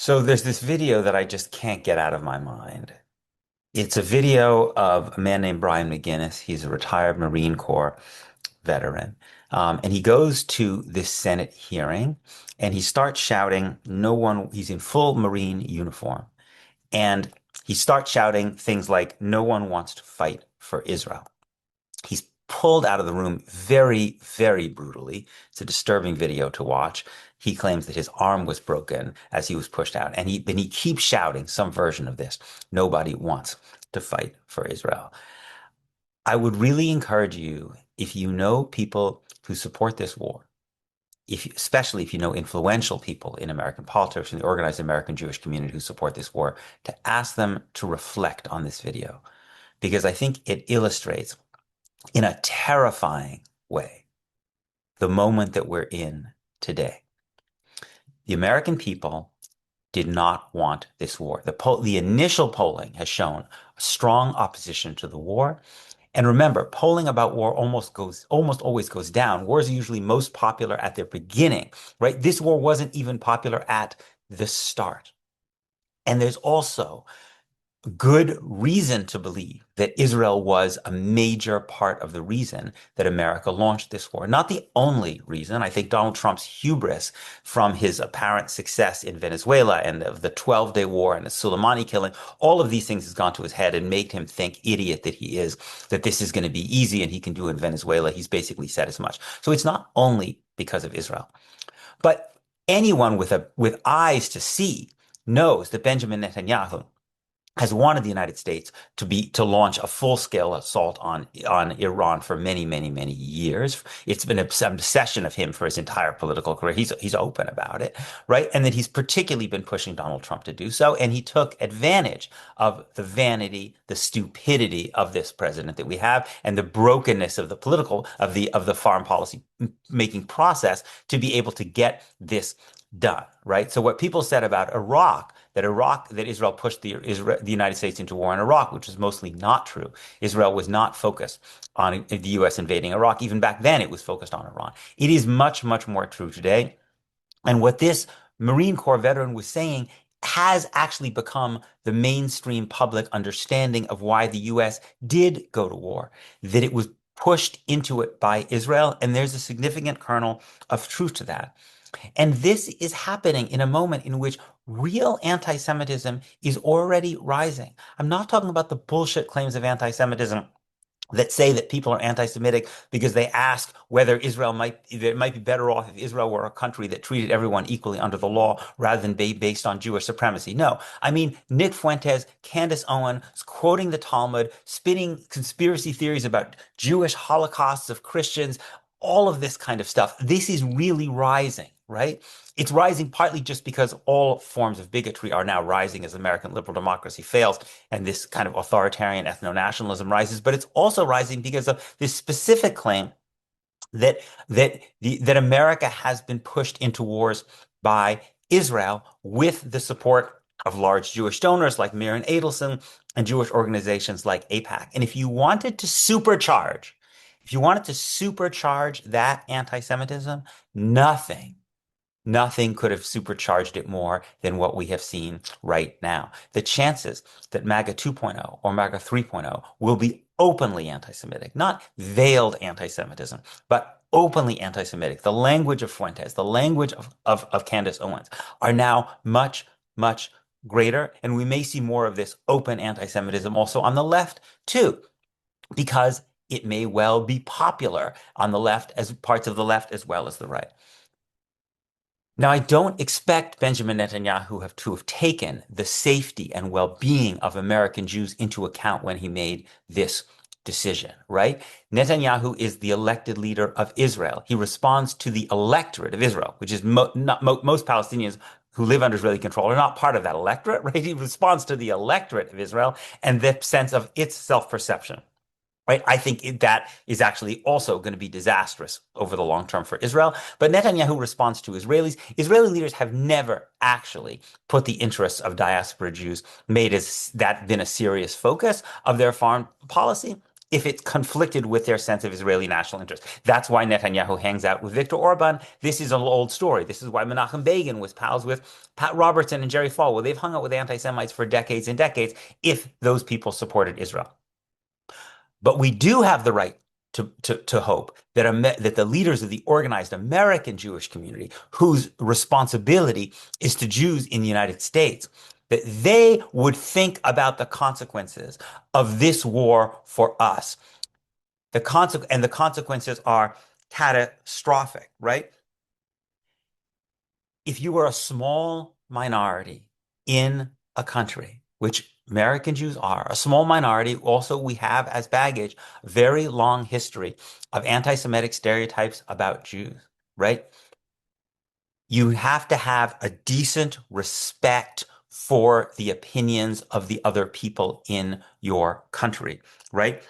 So there's this video that I just can't get out of my mind. It's a video of a man named Brian McGinnis. He's a retired Marine Corps veteran. And he goes to this Senate hearing and he starts shouting, no one, he's in full Marine uniform. And he starts shouting things like, no one wants to fight for Israel. He's pulled out of the room very, very brutally. It's a disturbing video to watch. He claims that his arm was broken as he was pushed out. And he keeps shouting some version of this. Nobody wants to fight for Israel. I would really encourage you, if you know people who support this war, especially if you know influential people in American politics and the organized American Jewish community who support this war, to ask them to reflect on this video, because I think it illustrates in a terrifying way the moment that we're in today. The American people did not want this war. The initial polling has shown a strong opposition to the war. And remember, polling about war almost always goes down. Wars are usually most popular at their beginning, right? This war wasn't even popular at the start. And there's also good reason to believe that Israel was a major part of the reason that America launched this war. Not the only reason. I think Donald Trump's hubris from his apparent success in Venezuela and of the 12-day war and the Soleimani killing, all of these things has gone to his head and made him think, idiot that he is, that this is going to be easy and he can do it in Venezuela. He's basically said as much. So it's not only because of Israel. But anyone with eyes to see knows that Benjamin Netanyahu has wanted the United States to launch a full-scale assault on Iran for many, many, many years. It's been an obsession of him for his entire political career. He's open about it, right? And that he's particularly been pushing Donald Trump to do so. And he took advantage of the vanity, the stupidity of this president that we have, and the brokenness of the foreign policy making process to be able to get this done, right? So what people said about that Israel pushed the United States into war in Iraq, which is mostly not true. Israel was not focused on the U.S. invading Iraq. Even back then, it was focused on Iran. It is much, much more true today. And what this Marine Corps veteran was saying has actually become the mainstream public understanding of why the U.S. did go to war, that it was pushed into it by Israel. And there's a significant kernel of truth to that. And this is happening in a moment in which real anti-Semitism is already rising. I'm not talking about the bullshit claims of anti-Semitism that say that people are anti-Semitic because they ask whether it might be better off if Israel were a country that treated everyone equally under the law rather than be based on Jewish supremacy. No, I mean, Nick Fuentes, Candace Owens, quoting the Talmud, spinning conspiracy theories about Jewish holocausts of Christians, all of this kind of stuff. This is really rising, right? It's rising partly just because all forms of bigotry are now rising as American liberal democracy fails and this kind of authoritarian ethno-nationalism rises, but it's also rising because of this specific claim that America has been pushed into wars by Israel with the support of large Jewish donors like Miriam Adelson and Jewish organizations like AIPAC. And if you wanted to supercharge that anti-Semitism, nothing could have supercharged it more than what we have seen right now. The chances that MAGA 2.0 or MAGA 3.0 will be openly anti-Semitic, not veiled anti-Semitism, but openly anti-Semitic, the language of Fuentes, the language of Candace Owens, are now much, much greater. And we may see more of this open anti-Semitism also on the left, too, because it may well be popular on the left, as parts of the left as well as the right. Now, I don't expect Benjamin Netanyahu to have taken the safety and well-being of American Jews into account when he made this decision, right? Netanyahu is the elected leader of Israel. He responds to the electorate of Israel, which is most Palestinians who live under Israeli control are not part of that electorate, right? He responds to the electorate of Israel and the sense of its self-perception. Right? I think that is actually also going to be disastrous over the long term for Israel. But Netanyahu responds to Israelis. Israeli leaders have never actually put the interests of diaspora Jews been a serious focus of their foreign policy. if it conflicted with their sense of Israeli national interest. That's why Netanyahu hangs out with Viktor Orban. This is an old story. This is why Menachem Begin was pals with Pat Robertson and Jerry Falwell. They've hung out with anti-Semites for decades and decades if those people supported Israel. But we do have the right to hope that the leaders of the organized American Jewish community, whose responsibility is to Jews in the United States, that they would think about the consequences of this war for us. The consequences are catastrophic, right? If you are a small minority in a country, which American Jews are, a small minority, also we have as baggage a very long history of anti-Semitic stereotypes about Jews, right? You have to have a decent respect for the opinions of the other people in your country, right?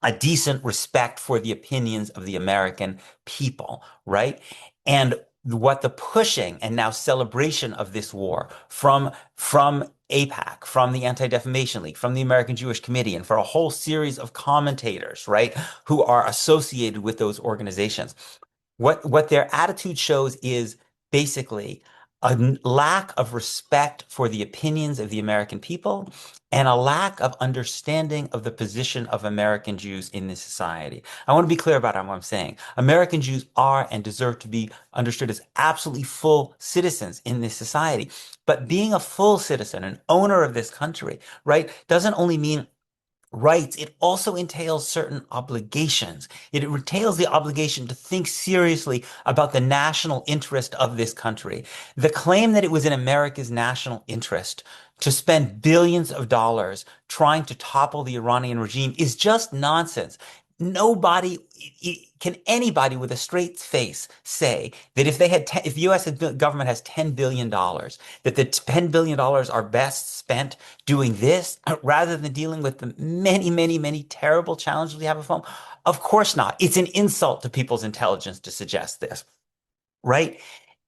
A decent respect for the opinions of the American people, right? And what the pushing and now celebration of this war from AIPAC, from the Anti-Defamation League, from the American Jewish Committee, and for a whole series of commentators, right, who are associated with those organizations, what their attitude shows is basically a lack of respect for the opinions of the American people and a lack of understanding of the position of American Jews in this society. I want to be clear about what I'm saying. American Jews are and deserve to be understood as absolutely full citizens in this society. But being a full citizen, an owner of this country, right, doesn't only mean rights, it also entails certain obligations. It entails the obligation to think seriously about the national interest of this country. The claim that it was in America's national interest to spend billions of dollars trying to topple the Iranian regime is just nonsense. Nobody can anybody with a straight face say that if the U.S. government has $10 billion, that the $10 billion are best spent doing this rather than dealing with the many, many, many terrible challenges we have at home? Of course not. It's an insult to people's intelligence to suggest this, right?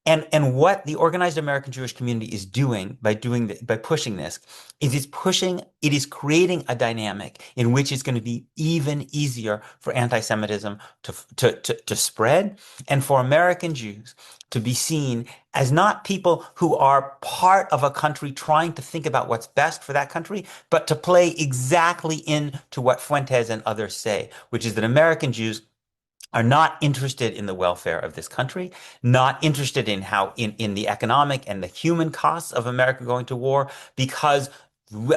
And what the organized American Jewish community is doing by pushing this is it is creating a dynamic in which it's going to be even easier for anti-Semitism to spread and for American Jews to be seen as not people who are part of a country trying to think about what's best for that country, but to play exactly into what Fuentes and others say, which is that American Jews are not interested in the welfare of this country, not interested in in the economic and the human costs of America going to war, because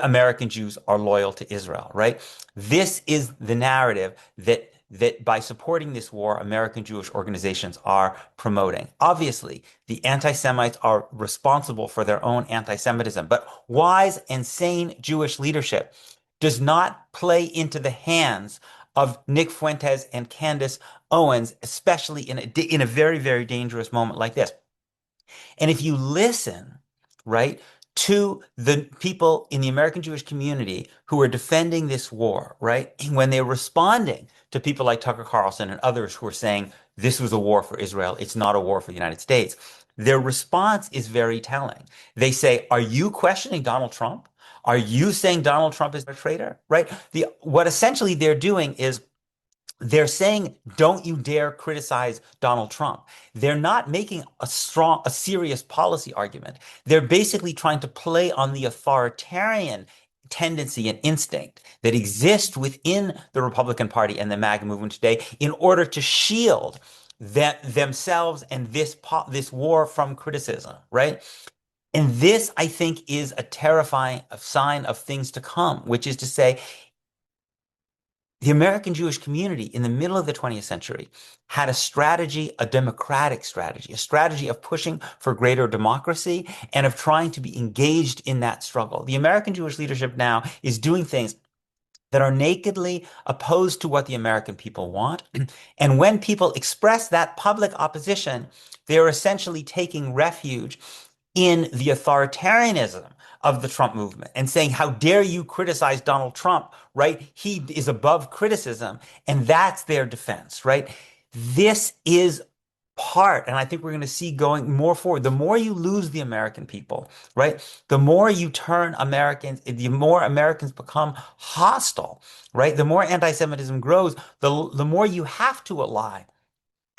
American Jews are loyal to Israel, right? This is the narrative that by supporting this war, American Jewish organizations are promoting. Obviously, the anti-Semites are responsible for their own anti-Semitism, but wise and sane Jewish leadership does not play into the hands of Nick Fuentes and Candace Owens, especially in a very, very dangerous moment like this. And if you listen, right, to the people in the American Jewish community who are defending this war, right, when they're responding to people like Tucker Carlson and others who are saying this was a war for Israel, it's not a war for the United States, their response is very telling. They say, are you questioning Donald Trump? Are you saying Donald Trump is a traitor? Right? What essentially they're doing is they're saying, don't you dare criticize Donald Trump. They're not making a serious policy argument. They're basically trying to play on the authoritarian tendency and instinct that exists within the Republican Party and the MAGA movement today in order to shield themselves and this war from criticism, right? And this, I think, is a terrifying sign of things to come, which is to say, the American Jewish community in the middle of the 20th century had a strategy, a democratic strategy, a strategy of pushing for greater democracy and of trying to be engaged in that struggle. The American Jewish leadership now is doing things that are nakedly opposed to what the American people want. And when people express that public opposition, they're essentially taking refuge in the authoritarianism of the Trump movement and saying, how dare you criticize Donald Trump, right? He is above criticism. And that's their defense, right? This is part, and I think we're going to see going more forward, the more you lose the American people, right? The more you turn Americans, the more Americans become hostile, right? The more anti-Semitism grows, the more you have to ally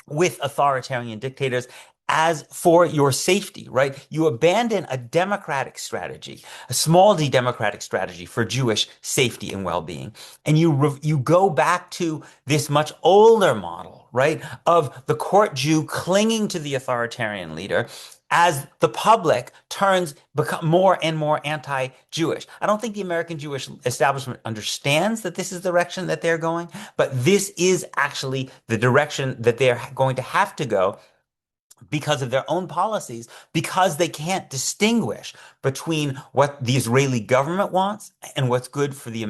with authoritarian dictators as for your safety, right? You abandon a democratic strategy, a small d democratic strategy for Jewish safety and well-being, and you go back to this much older model, right, of the court Jew clinging to the authoritarian leader as the public turns become more and more anti-Jewish. I don't think the American Jewish establishment understands that this is the direction that they're going, but this is actually the direction that they're going to have to go because of their own policies, because they can't distinguish between what the Israeli government wants and what's good for the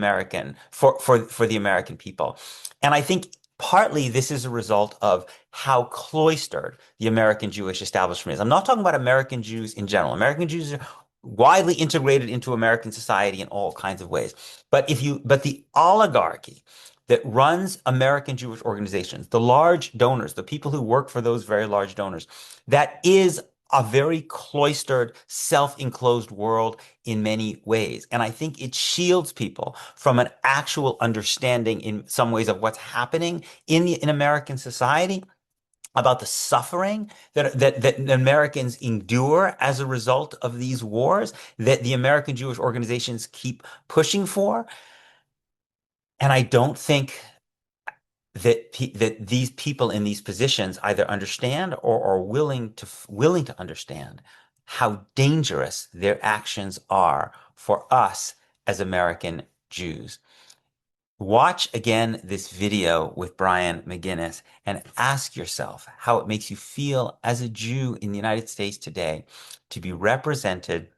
for the American people. And I think partly this is a result of how cloistered the American Jewish establishment is. I'm not talking about American Jews in general. American Jews are widely integrated into American society in all kinds of ways. But the oligarchy that runs American Jewish organizations, the large donors, the people who work for those very large donors, that is a very cloistered, self-enclosed world in many ways. And I think it shields people from an actual understanding in some ways of what's happening in American society, about the suffering that Americans endure as a result of these wars that the American Jewish organizations keep pushing for. And I don't think that these people in these positions either understand or are willing to understand how dangerous their actions are for us as American Jews. Watch again this video with Brian McGinnis and ask yourself how it makes you feel as a Jew in the United States today to be represented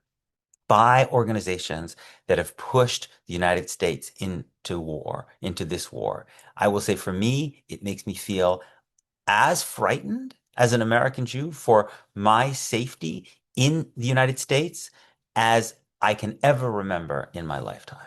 by organizations that have pushed the United States into war, into this war. I will say for me, it makes me feel as frightened as an American Jew for my safety in the United States as I can ever remember in my lifetime.